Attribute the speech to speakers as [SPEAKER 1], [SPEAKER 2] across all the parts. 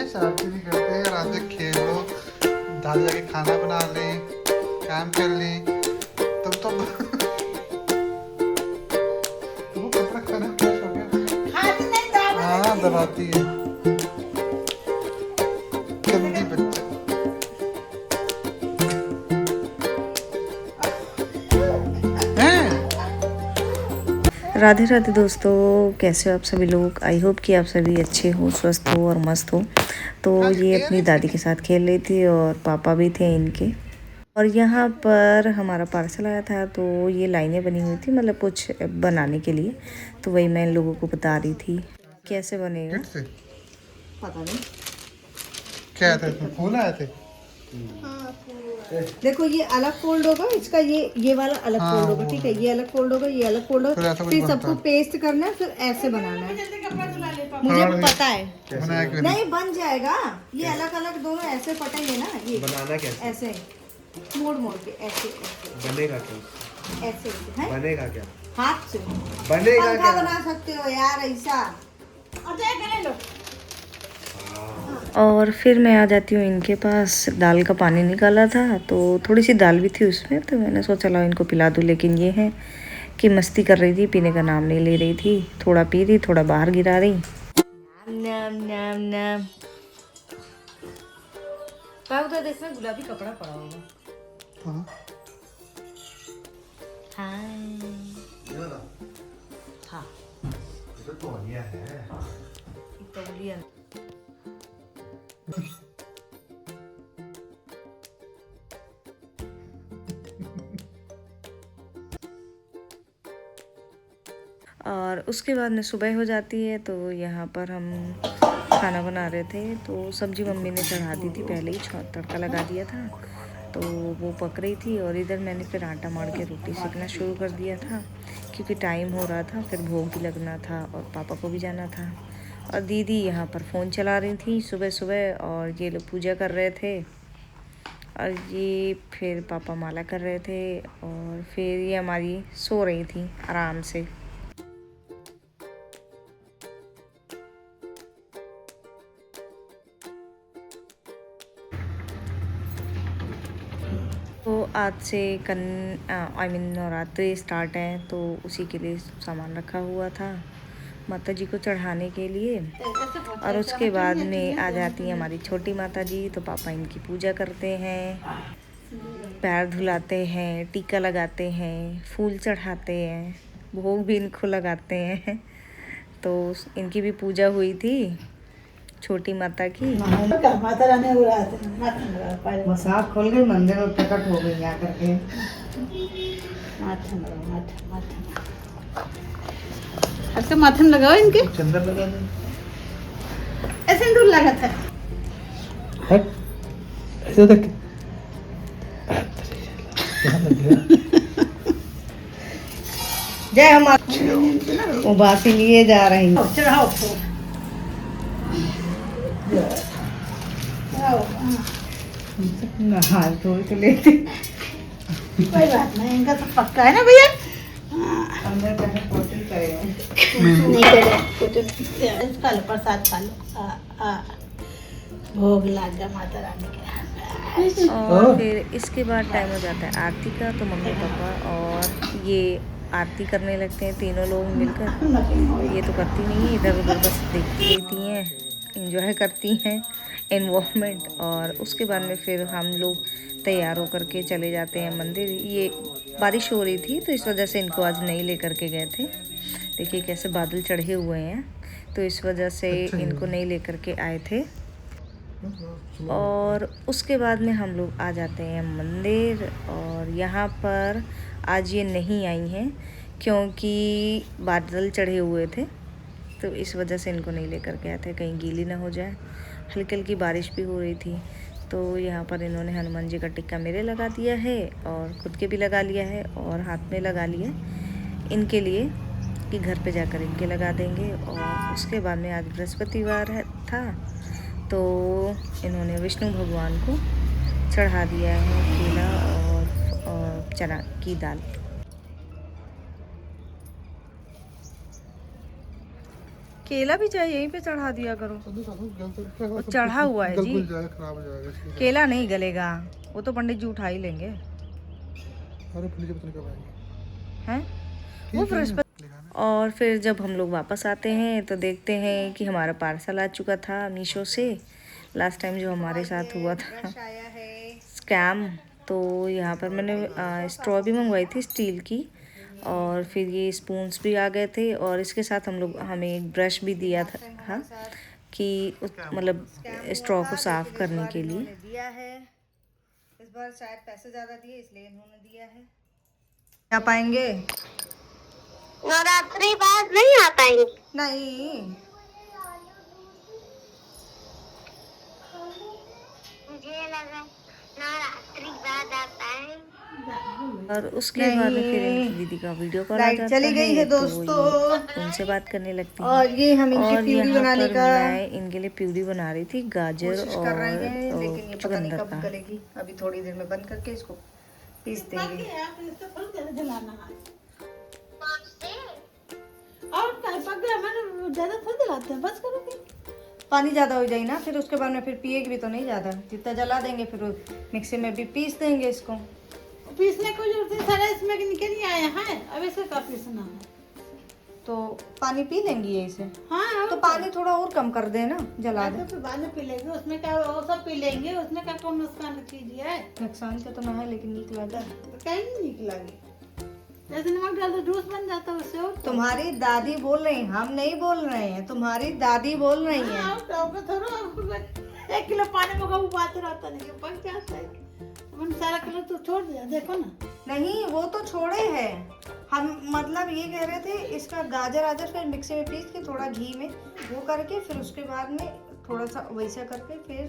[SPEAKER 1] शरारती नहीं करते, रात में खेलो, दादी जाके खाना बना ले, काम कर ले, तब तो वो कपड़ा खाना क्या हो गया? हाँ दबाती है, गंदी बच्चा।
[SPEAKER 2] राधे राधे दोस्तों, कैसे हो आप सभी लोग। आई होप कि आप सभी अच्छे हो, स्वस्थ हो और मस्त हो। तो ये अपनी दादी के साथ खेल रही थी और पापा भी थे इनके। और यहाँ पर हमारा पार्सल आया था, तो ये लाइनें बनी हुई थी, मतलब कुछ बनाने के लिए। तो वही मैं इन लोगों को बता रही थी कैसे बनेगा।
[SPEAKER 1] फिर से
[SPEAKER 2] पता नहीं
[SPEAKER 1] क्या आया था इसमें, फूल आए थे।
[SPEAKER 2] देखो ये अलग फोल्ड होगा, इसका ये वाला अलग
[SPEAKER 1] हाँ,
[SPEAKER 2] फोल्ड होगा,
[SPEAKER 1] वो
[SPEAKER 2] ठीक है। ये अलग फोल्ड होगा, ये अलग फोल्ड
[SPEAKER 1] फिर
[SPEAKER 2] होगा,
[SPEAKER 1] ऐसा कुछ
[SPEAKER 2] फिर
[SPEAKER 1] बनता
[SPEAKER 2] सबको
[SPEAKER 1] है।
[SPEAKER 2] पेस्ट करना है, फिर ऐसे बनाना है। मुझे पता है
[SPEAKER 1] बनाया क्यों
[SPEAKER 2] नहीं बन जाएगा। ये अलग अलग दोनों ऐसे पटेंगे ना, ये
[SPEAKER 3] बनाना कैसे?
[SPEAKER 2] ऐसे मोड़ मोड़ के ऐसे ऐसे
[SPEAKER 3] बनेगा क्या?
[SPEAKER 2] ऐसे है,
[SPEAKER 3] बनेगा क्या?
[SPEAKER 2] हाथ से
[SPEAKER 3] बनेगा
[SPEAKER 2] पंखा
[SPEAKER 3] क्या?
[SPEAKER 2] बना सकते हो यार ऐसा।
[SPEAKER 4] और फिर मैं आ जाती हूँ इनके पास। दाल का पानी निकाला था, तो थोड़ी सी दाल भी थी उसमें, तो मैंने सोचा ला इनको पिला दूँ। लेकिन ये है कि मस्ती कर रही थी, पीने का नाम नहीं ले रही थी। थोड़ा पी रही, थोड़ा बाहर गिरा रही। नाम नाम नाम उधर देखना, गुलाबी कपड़ा पड़ा होगा।
[SPEAKER 1] हाँ।
[SPEAKER 4] हाँ हाँ
[SPEAKER 3] तो तौलिया है।
[SPEAKER 4] तौलिया। और उसके बाद में सुबह हो जाती है, तो यहाँ पर हम खाना बना रहे थे। तो सब्जी मम्मी ने चढ़ा दी थी पहले ही, तड़का लगा दिया था, तो वो पक रही थी। और इधर मैंने फिर आटा मार के रोटी सेकना शुरू कर दिया था, क्योंकि टाइम हो रहा था, फिर भोग भी लगना था और पापा को भी जाना था। और दीदी यहाँ पर फ़ोन चला रही थी सुबह सुबह, और ये लोग पूजा कर रहे थे। और ये फिर पापा माला कर रहे थे, और फिर ये हमारी सो रही थी आराम से। तो आज से नवरात्रि स्टार्ट है, तो उसी के लिए सामान रखा हुआ था माता जी को चढ़ाने के लिए। और उसके बाद में आ जाती है हमारी छोटी माता जी, तो पापा इनकी पूजा करते हैं, पैर धुलाते हैं, टीका लगाते हैं, फूल चढ़ाते हैं, भोग भी इनको लगाते हैं। तो इनकी भी पूजा हुई थी, छोटी माता की।
[SPEAKER 2] माता रानी हो रहा था, मसाक खोल गई, मंदिर में प्रकट हो गई यहाँ करके।
[SPEAKER 5] ऐसे माथे में लगाओ इनके,
[SPEAKER 1] चंदन लगा दे।
[SPEAKER 5] ऐसे सिंदूर लगा था।
[SPEAKER 1] हट ऐसे देख।
[SPEAKER 2] जय हमारे वो बासी लिए जा रही हैं।
[SPEAKER 5] चढ़ाओ
[SPEAKER 2] हाथ धो के लेते,
[SPEAKER 5] कोई बात नहीं, इनका तो पक्का है ना भैया।
[SPEAKER 2] अंदर जाके पोटल करेंगे।
[SPEAKER 5] नहीं करे खा लो, प्रसाद खा लो। भोग लग गया माता रानी के।
[SPEAKER 4] और फिर इसके बाद टाइम हो जाता है आरती का, तो मम्मी पापा और ये आरती करने लगते हैं, तीनों लोग मिलकर। ये तो करती नहीं है, इधर उधर बस देखती रहती हैं, इंजॉय करती हैं एनवायरनमेंट। और उसके बाद में फिर हम लोग तैयार होकर के चले जाते हैं मंदिर। ये बारिश हो रही थी, तो इस वजह से इनको आज नहीं लेकर के गए थे। देखिए कैसे बादल चढ़े हुए हैं, तो इस वजह से इनको नहीं लेकर के आए थे। और उसके बाद में हम लोग आ जाते हैं मंदिर। और यहाँ पर आज ये नहीं आई हैं, क्योंकि बादल चढ़े हुए थे, तो इस वजह से इनको नहीं लेकर के आए थे, कहीं गीली ना हो जाए। हल्की हल्की बारिश भी हो रही थी, तो यहाँ पर इन्होंने हनुमान जी का टिक्का मेरे लगा दिया है, और खुद के भी लगा लिया है, और हाथ में लगा लिया इनके लिए कि घर पे जाकर इनके लगा देंगे। और उसके बाद में आज बृहस्पतिवार था, तो इन्होंने विष्णु भगवान को चढ़ा दिया है केला और चना की दाल। केला भी चाहिए, यहीं पे चढ़ा दिया करो।
[SPEAKER 1] तो गल
[SPEAKER 4] वो चढ़ा हुआ है जी।
[SPEAKER 1] गल जाएगा, खराब हो जाएगा इसलिए।
[SPEAKER 4] केला नहीं गलेगा, वो तो पंडित जी उठा ही लेंगे।
[SPEAKER 1] अरे पंडित जी पता नहीं कब आएंगे।
[SPEAKER 4] हैं वो
[SPEAKER 1] ठीक है,
[SPEAKER 4] बृहस्पति।
[SPEAKER 1] दिखाना।
[SPEAKER 4] और फिर जब हम लोग वापस आते हैं तो देखते हैं कि हमारा पार्सल आ चुका था मीशो से। लास्ट टाइम जो हमारे साथ हुआ था स्कैम, तो यहाँ पर मैंने स्ट्रॉ भी मंगवाई थी स्टील की, और फिर ये स्पून्स भी आ गए थे, और इसके साथ हमें एक ब्रश भी दिया था कि मतलब स्ट्रॉ को साफ करने के लिए दिया है। इस बार शायद पैसे ज़्यादा दिए इसलिए इन्होंने दिया है। आ पाएंगे?
[SPEAKER 6] नवरात्रि बाद नहीं आ पाएंगे।
[SPEAKER 4] नहीं,
[SPEAKER 6] मुझे लगा नवरात्रि बाद आ पाएंगे।
[SPEAKER 4] और उसके बाद में फिर इनकी दीदी का वीडियो कॉल आ जाता
[SPEAKER 5] चली गई है
[SPEAKER 4] तो
[SPEAKER 5] दोस्तों।
[SPEAKER 4] ये उनसे बात करने लगती है।
[SPEAKER 5] और ये हम इनकी
[SPEAKER 4] और
[SPEAKER 5] प्यूरी
[SPEAKER 4] यहाँ
[SPEAKER 5] बनाने
[SPEAKER 4] पर
[SPEAKER 5] का
[SPEAKER 4] मैं इनके लिए प्यूरी बना रही थी, गाजर
[SPEAKER 5] कोशिश कर रहे हैं,
[SPEAKER 4] और
[SPEAKER 5] लेकिन ये पता नहीं
[SPEAKER 4] चुकंदर
[SPEAKER 5] कब
[SPEAKER 4] का।
[SPEAKER 5] गलेगी। अभी थोड़ी देर में बंद करके इसको पीस देंगे। पानी ज़्यादा हो जाए ना, फिर उसके बाद में फिर पिएगी भी तो नहीं ज़्यादा, जितना जला देंगे फिर मिक्सी में भी पीस देंगे इसको।
[SPEAKER 7] पीसने को जरूरत है, सारा इसमें निकल नहीं आया है, अब इसका क्या पीसना है?
[SPEAKER 5] तो पानी पी लेंगी ये इसे।
[SPEAKER 7] हाँ
[SPEAKER 5] तो पानी थोड़ा और कम कर देना, जला दे।
[SPEAKER 7] तो फिर बाद में पी लेंगे, उसमें क्या वो सब पी लेंगे, उसमें क्या कौन नुकसान चीज है?
[SPEAKER 5] नुकसान का तो ना है, लेकिन नीक लगा।
[SPEAKER 7] तो कहीं नहीं निकलेगी, जैसे नमक डाल दो जूस बन जाता है उससे। और
[SPEAKER 5] तुम्हारी दादी बोल रही हैं, हम नहीं बोल रहे हैं, तुम्हारी दादी बोल रही हैं।
[SPEAKER 7] हाँ, तो थोड़ा 1 किलो पानी में उबालते रहता नहीं पक जाता है। मैंने सारा कलर तो छोड़ दिया, देखो ना।
[SPEAKER 5] नहीं, वो तो छोड़े हैं हम, मतलब ये कह रहे थे इसका गाजर आजर फिर मिक्सी में पीस के थोड़ा घी में वो करके, फिर उसके बाद में थोड़ा सा वैसा करके फिर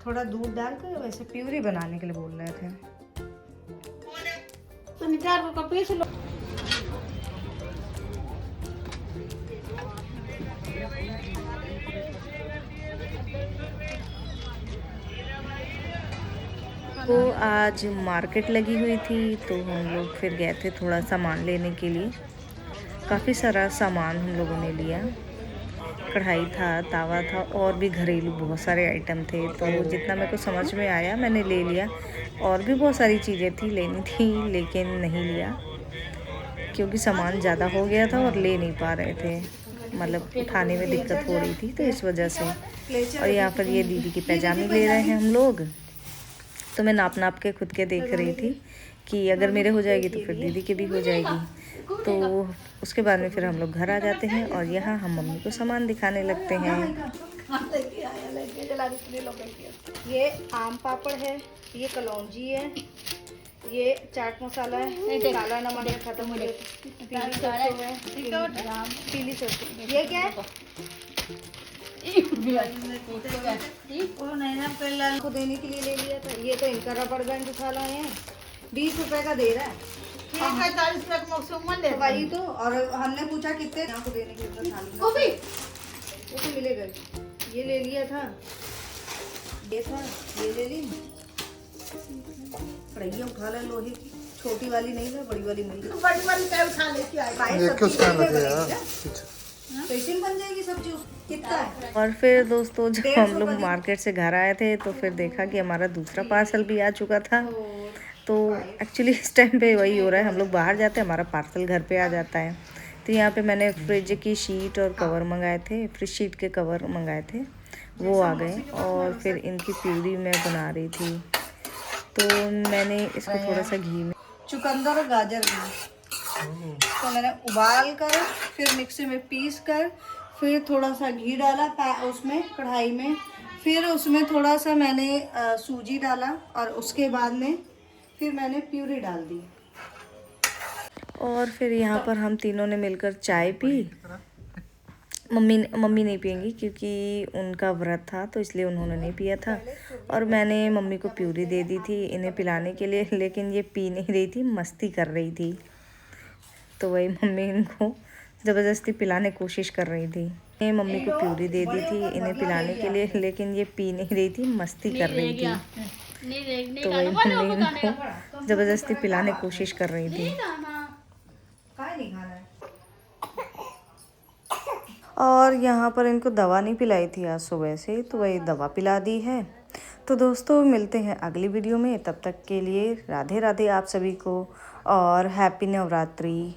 [SPEAKER 5] थोड़ा दूध डाल कर वैसे प्यूरी बनाने के लिए बोल रहे थे।
[SPEAKER 7] तो निकाल को पीस लो।
[SPEAKER 4] तो आज मार्केट लगी हुई थी तो हम लोग फिर गए थे थोड़ा सामान लेने के लिए। काफ़ी सारा सामान हम लोगों ने लिया, कढ़ाई था, तावा था, और भी घरेलू बहुत सारे आइटम थे। तो जितना मेरे को समझ में आया मैंने ले लिया। और भी बहुत सारी चीज़ें थी लेनी थी, लेकिन नहीं लिया क्योंकि सामान ज़्यादा हो गया था और ले नहीं पा रहे थे, मतलब उठाने में दिक्कत हो रही थी, तो इस वजह से। और यहाँ पर ये दीदी की पैजामे ले रहे हैं हम लोग। तो मैं नाप नाप के खुद के देख रही थी कि अगर मेरे हो जाएगी तो फिर दीदी के भी हो जाएगी। तो उसके बाद में फिर हम लोग घर आ जाते हैं और यहाँ हम मम्मी को सामान दिखाने लगते हैं।
[SPEAKER 5] ये आम पापड़ है, ये कलौंजी है, ये चाट मसाला है, काला नमक है, खत्म हो गया, पीली सरसों है, पीली सरसों। ये क्या है? को देने के लिए ले लिया था। ये तो इनका रबड़ बैंड उठा लाए हैं, 20 रुपए का दे रहा है।
[SPEAKER 7] 45 रुपए का मौसम ले
[SPEAKER 5] वही तो, और हमने पूछा कितने को देने के लिए, वो भी वो तो मिलेगा। ये ले लिया था, ये था, ये ले ली। कढ़ैया उठा ले लोहे की, छोटी वाली नहीं है, बड़ी वाली मिल गई।
[SPEAKER 7] बड़ी वाली चाय उठा लेती आई।
[SPEAKER 1] देख के उसका रखे यार कुछ।
[SPEAKER 5] कैसे बन जाएगी सब्जी? कितना है?
[SPEAKER 4] और फिर दोस्तों जब हम लोग मार्केट से घर आए थे तो फिर देखा कि हमारा दूसरा पार्सल भी आ चुका था। तो एक्चुअली इस टाइम पे वही हो रहा है, हम लोग बाहर जाते हैं, हमारा पार्सल घर पे आ जाता है। तो यहाँ पे मैंने फ्रिज की शीट और कवर मंगाए थे, फ्रिज शीट के कवर मंगाए थे, वो आ गए। और फिर इनकी प्यूरी मैं बना रही थी, तो मैंने इसको थोड़ा सा घी में,
[SPEAKER 5] चुकंदर और गाजर भी तो मैंने उबाल कर फिर मिक्सी में पीस कर फिर थोड़ा सा घी डाला उसमें कढ़ाई में, फिर उसमें थोड़ा सा मैंने सूजी डाला, और उसके बाद में फिर मैंने प्यूरी डाल दी।
[SPEAKER 4] और फिर यहाँ पर हम तीनों ने मिलकर चाय पी। मम्मी नहीं पियेंगी क्योंकि उनका व्रत था, तो इसलिए उन्होंने नहीं पिया था। और मैंने मम्मी को प्यूरी दे दी थी इन्हें पिलाने के लिए, लेकिन ये पी नहीं रही थी, मस्ती कर रही थी। तो वही मम्मी इनको ज़बरदस्ती पिलाने की कोशिश कर रही थी। मैं मम्मी को प्यूरी दे दी थी इन्हें पिलाने के लिए, लेकिन ये पी नहीं रही थी, मस्ती कर रही थी। तो वही मम्मी इनको ज़बरदस्ती पिलाने की कोशिश कर रही थी।
[SPEAKER 5] काय नहीं खाना है?
[SPEAKER 4] और यहाँ पर इनको दवा नहीं पिलाई थी आज सुबह से, तो वही दवा पिला दी है। तो दोस्तों मिलते हैं अगली वीडियो में, तब तक के लिए राधे राधे आप सभी को और हैप्पी नवरात्रि।